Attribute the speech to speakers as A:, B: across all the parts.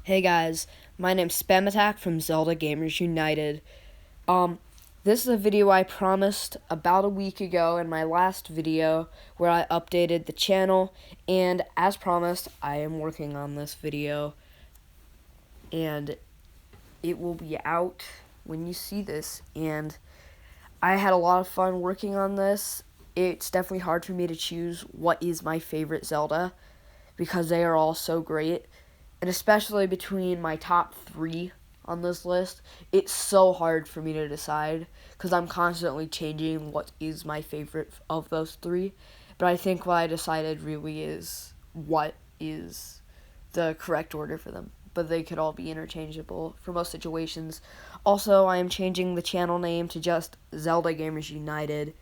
A: Hey guys, my name's Spam Attack from Zelda Gamers United. This is a video I promised about a week ago in my last video where I updated the channel, and as promised, I am working on this video, and it will be out when you see this, and I had a lot of fun working on this. It's definitely hard for me to choose what is my favorite Zelda, because they are all so great. And especially between my top 3 on this list, it's so hard for me to decide because I'm constantly changing what is my favorite of those 3. But I think what I decided really is what is the correct order for them. But they could all be interchangeable for most situations. Also, I am changing the channel name to just Zelda Gamers United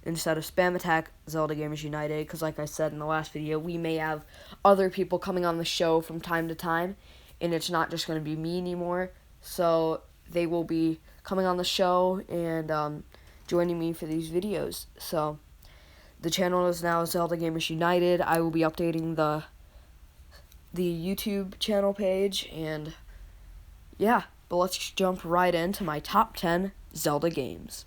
A: instead of Spam Attack Zelda Gamers United, because like I said in the last video, we may have other people coming on the show from time to time, and it's not just going to be me anymore, so they will be coming on the show and joining me for these videos. So the channel is now Zelda Gamers United. I will be updating the YouTube channel page, and yeah, but let's jump right into my top 10 Zelda games.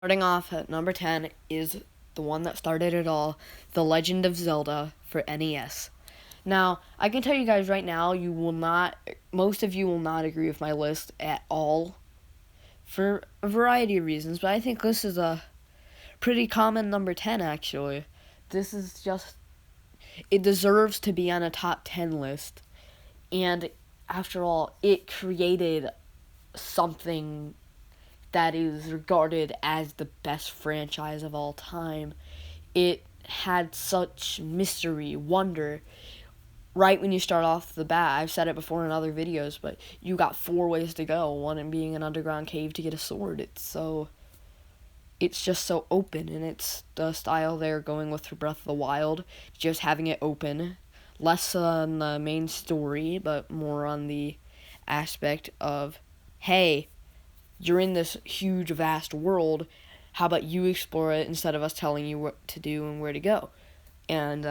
A: Starting off at number 10 is the one that started it all, The Legend of Zelda for NES. Now, I can tell you guys right now, most of you will not agree with my list at all for a variety of reasons, but I think this is a pretty common number 10 actually. This is just, it deserves to be on a top 10 list, and after all, it created something that is regarded as the best franchise of all time. It had such mystery, wonder. Right when you start off the bat, I've said it before in other videos, but you got 4 ways to go. One being an underground cave to get a sword. It's just so open, and it's the style they're going with for Breath of the Wild, just having it open. Less on the main story, but more on the aspect of, hey, you're in this huge, vast world. How about you explore it instead of us telling you what to do and where to go? And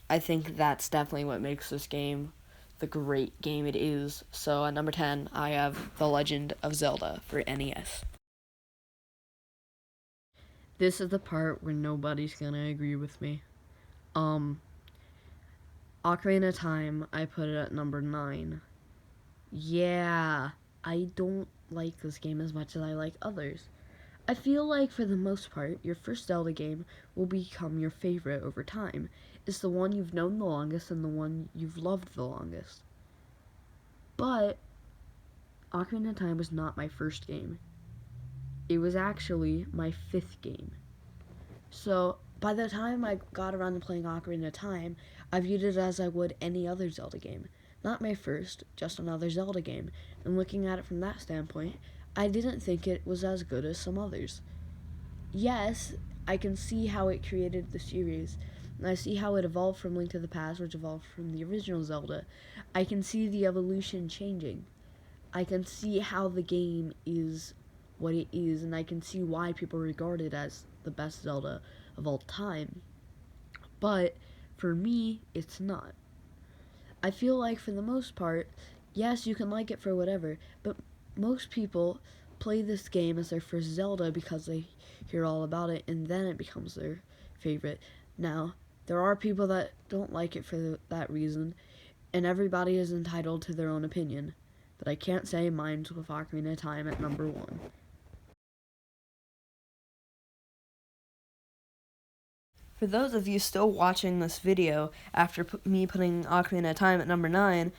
A: I think that's definitely what makes this game the great game it is. So at number 10, I have The Legend of Zelda for NES. This is the part where nobody's gonna agree with me. Ocarina of Time, I put it at number 9. Yeah, I don't like this game as much as I like others. I feel like for the most part, your first Zelda game will become your favorite over time. It's the one you've known the longest and the one you've loved the longest. But Ocarina of Time was not my first game. It was actually my 5th game. So by the time I got around to playing Ocarina of Time, I viewed it as I would any other Zelda game. Not my first, just another Zelda game. And looking at it from that standpoint, I didn't think it was as good as some others. Yes, I can see how it created the series, and I see how it evolved from Link to the Past, which evolved from the original Zelda. I can see the evolution changing. I can see how the game is what it is, and I can see why people regard it as the best Zelda of all time. But for me, it's not. I feel like for the most part, yes, you can like it for whatever, but most people play this game as their first Zelda because they hear all about it, and then it becomes their favorite. Now, there are people that don't like it for that reason, and everybody is entitled to their own opinion, but I can't say mine's with Ocarina of Time at number 1. For those of you still watching this video after me putting Ocarina of Time at number 9,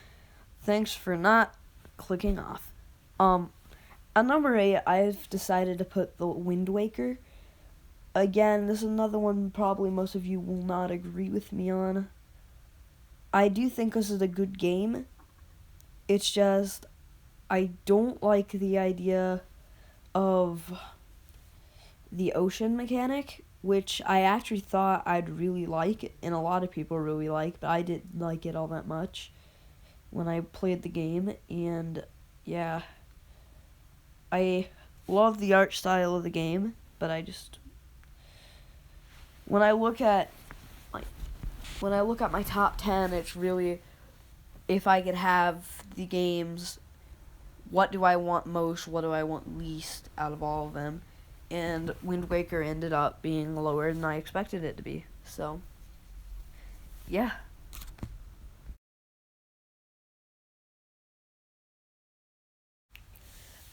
A: thanks for not clicking off. At number 8, I've decided to put The Wind Waker. Again, this is another one probably most of you will not agree with me on. I do think this is a good game. It's just, I don't like the idea of the ocean mechanic, which I actually thought I'd really like, and a lot of people really like, but I didn't like it all that much when I played the game, and yeah. I love the art style of the game, but when I look at my top 10, it's really if I could have the games, what do I want most, what do I want least out of all of them? And Wind Waker ended up being lower than I expected it to be. So, yeah.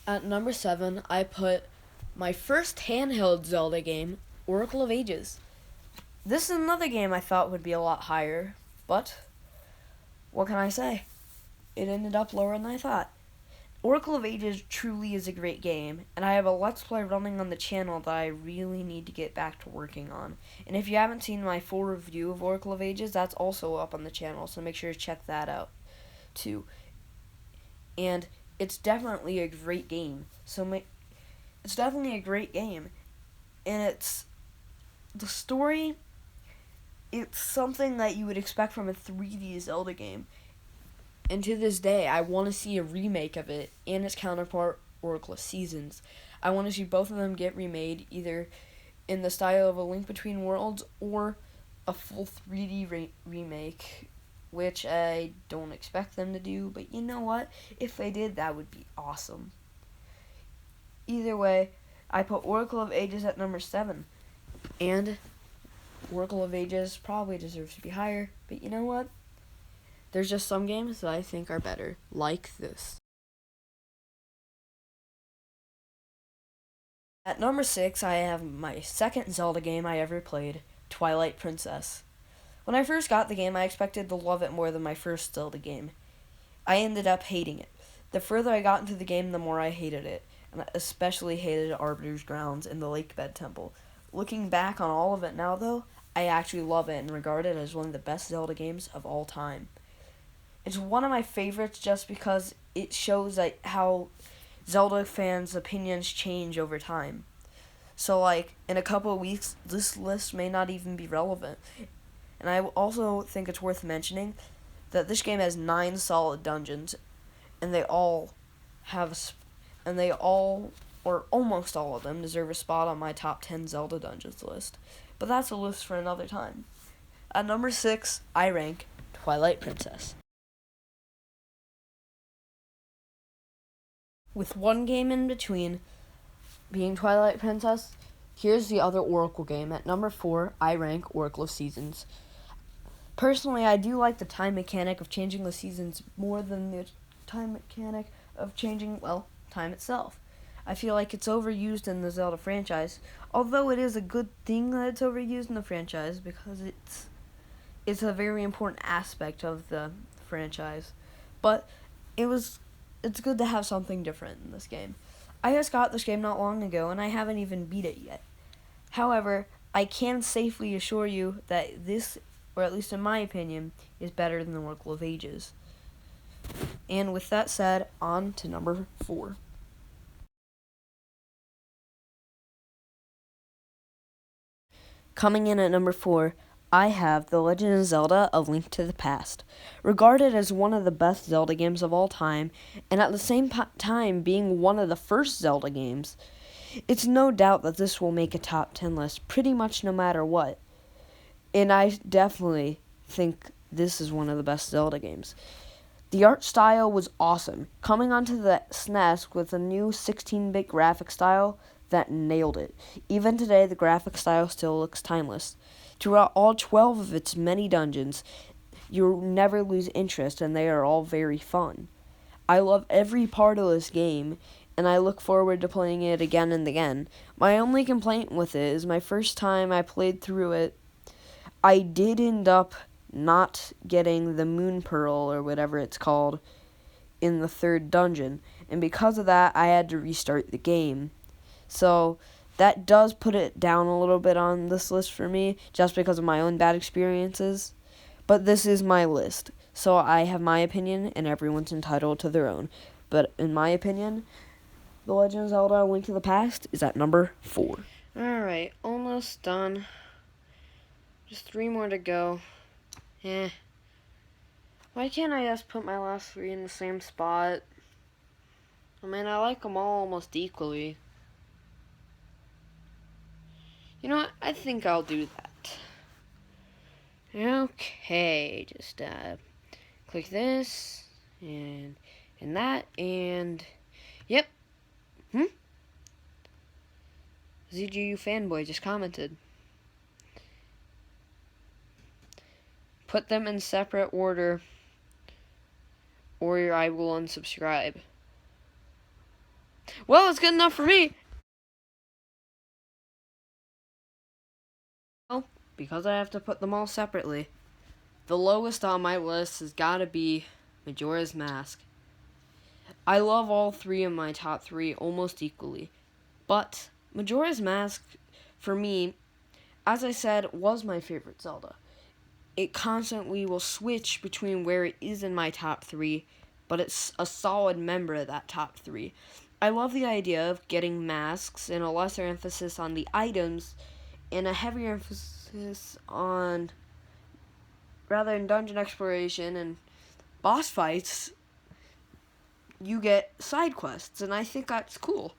A: At number 7, I put my first handheld Zelda game, Oracle of Ages. This is another game I thought would be a lot higher, but what can I say? It ended up lower than I thought. Oracle of Ages truly is a great game, and I have a Let's Play running on the channel that I really need to get back to working on. And if you haven't seen my full review of Oracle of Ages, that's also up on the channel, so make sure to check that out too. And it's definitely a great game. It's definitely a great game, and it's the story. It's something that you would expect from a 3D Zelda game. And to this day, I want to see a remake of it and its counterpart, Oracle of Seasons. I want to see both of them get remade, either in the style of A Link Between Worlds or a full 3D remake, which I don't expect them to do, but you know what? If they did, that would be awesome. Either way, I put Oracle of Ages at number 7. And Oracle of Ages probably deserves to be higher, but you know what? There's just some games that I think are better, like this. At number 6, I have my second Zelda game I ever played, Twilight Princess. When I first got the game, I expected to love it more than my first Zelda game. I ended up hating it. The further I got into the game, the more I hated it, and I especially hated Arbiter's Grounds and the Lakebed Temple. Looking back on all of it now, though, I actually love it and regard it as one of the best Zelda games of all time. It's one of my favorites just because it shows how Zelda fans' opinions change over time. So, like, in a couple of weeks, this list may not even be relevant. And I also think it's worth mentioning that this game has 9 solid dungeons, and they all, or almost all of them, deserve a spot on my top 10 Zelda dungeons list. But that's a list for another time. At number 6, I rank Twilight Princess. With one game in between being Twilight Princess, here's the other Oracle game. At number 4, I rank Oracle of Seasons. Personally, I do like the time mechanic of changing the seasons more than the time mechanic of changing, well, time itself. I feel like it's overused in the Zelda franchise, although it is a good thing that it's overused in the franchise because it's a very important aspect of the franchise. But it's good to have something different in this game. I just got this game not long ago, and I haven't even beat it yet. However, I can safely assure you that this, or at least in my opinion, is better than the Oracle of Ages. And with that said, on to number 4. Coming in at number 4, I have The Legend of Zelda: A Link to the Past. Regarded as one of the best Zelda games of all time, and at the same time being one of the first Zelda games, it's no doubt that this will make a top 10 list pretty much no matter what. And I definitely think this is one of the best Zelda games. The art style was awesome, coming onto the SNES with a new 16-bit graphic style that nailed it. Even today, the graphic style still looks timeless. Throughout all 12 of its many dungeons, you'll never lose interest, and they are all very fun. I love every part of this game, and I look forward to playing it again and again. My only complaint with it is my first time I played through it, I did end up not getting the Moon Pearl, or whatever it's called, in the 3rd dungeon, and because of that, I had to restart the game. So that does put it down a little bit on this list for me, just because of my own bad experiences. But this is my list, so I have my opinion, and everyone's entitled to their own. But in my opinion, The Legend of Zelda: A Link to the Past is at number 4. Alright, almost done. Just 3 more to go. Why can't I just put my last 3 in the same spot? I mean, I like them all almost equally. You know what? I think I'll do that. Okay, just click this and that, and yep. ZGU fanboy just commented. Put them in separate order, or I will unsubscribe. Well, it's good enough for me. Well, because I have to put them all separately, the lowest on my list has got to be Majora's Mask. I love all three of my top three almost equally, but Majora's Mask, for me, as I said, was my favorite Zelda. It constantly will switch between where it is in my top three, but it's a solid member of that top three. I love the idea of getting masks and a lesser emphasis on the items and a heavier emphasis on, rather than dungeon exploration and boss fights, you get side quests, and I think that's cool.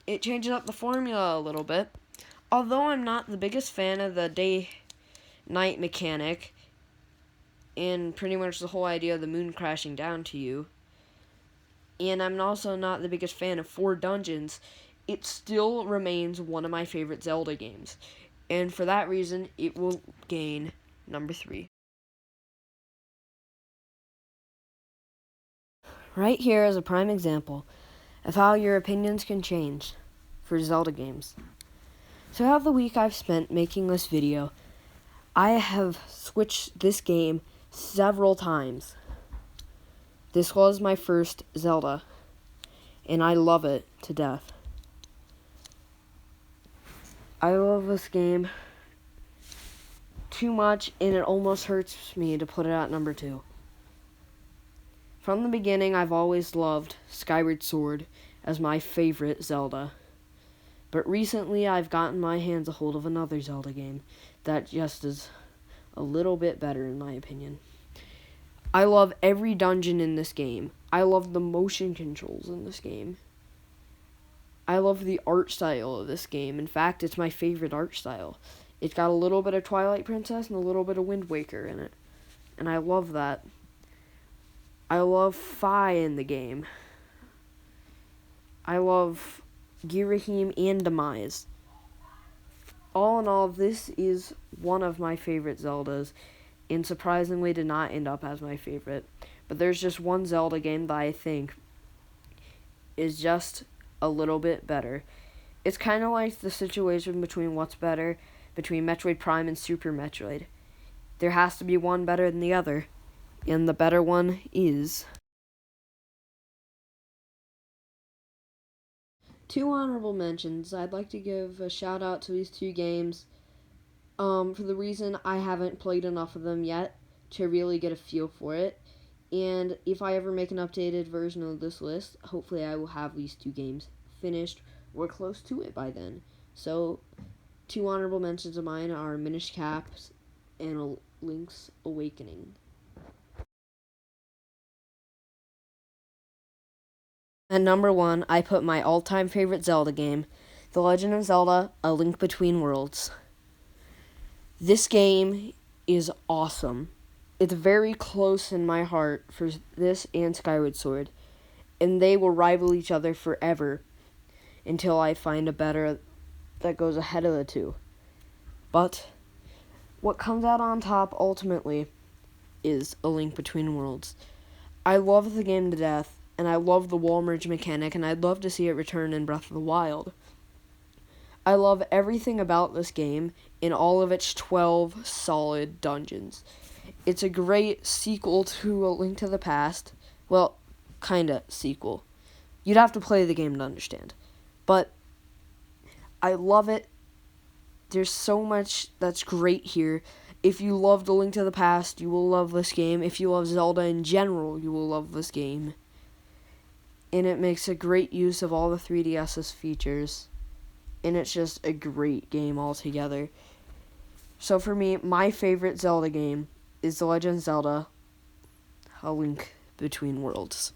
A: It changes up the formula a little bit. Although I'm not the biggest fan of the day-night mechanic and pretty much the whole idea of the moon crashing down to you, and I'm also not the biggest fan of 4 dungeons, it still remains one of my favorite Zelda games. And for that reason, it will gain number 3. Right here is a prime example of how your opinions can change for Zelda games. So out of the week I've spent making this video, I have switched this game several times. This was my first Zelda, and I love it to death. I love this game too much, and it almost hurts me to put it at number 2. From the beginning, I've always loved Skyward Sword as my favorite Zelda. But recently, I've gotten my hands a hold of another Zelda game that just is a little bit better, in my opinion. I love every dungeon in this game. I love the motion controls in this game. I love the art style of this game. In fact, it's my favorite art style. It's got a little bit of Twilight Princess and a little bit of Wind Waker in it. And I love that. I love Fi in the game. I love Girahim and Demise. All in all, this is one of my favorite Zeldas, and surprisingly did not end up as my favorite. But there's just one Zelda game that I think is just a little bit better. It's kind of like the situation between what's better between Metroid Prime and Super Metroid. There has to be one better than the other, and the better one is... 2 honorable mentions. I'd like to give a shout out to these 2 games for the reason I haven't played enough of them yet to really get a feel for it. And if I ever make an updated version of this list, hopefully I will have these 2 games finished or close to it by then. So 2 honorable mentions of mine are Minish Caps and Link's Awakening. At number 1, I put my all-time favorite Zelda game, The Legend of Zelda: A Link Between Worlds. This game is awesome. It's very close in my heart for this and Skyward Sword, and they will rival each other forever until I find a better that goes ahead of the 2. But what comes out on top ultimately is A Link Between Worlds. I love the game to death, and I love the wall merge mechanic, and I'd love to see it return in Breath of the Wild. I love everything about this game in all of its 12 solid dungeons. It's a great sequel to A Link to the Past. Well, kinda sequel. You'd have to play the game to understand. But I love it. There's so much that's great here. If you loved A Link to the Past, you will love this game. If you love Zelda in general, you will love this game. And it makes a great use of all the 3DS's features. And it's just a great game altogether. So for me, my favorite Zelda game is The Legend of Zelda: A Link Between Worlds.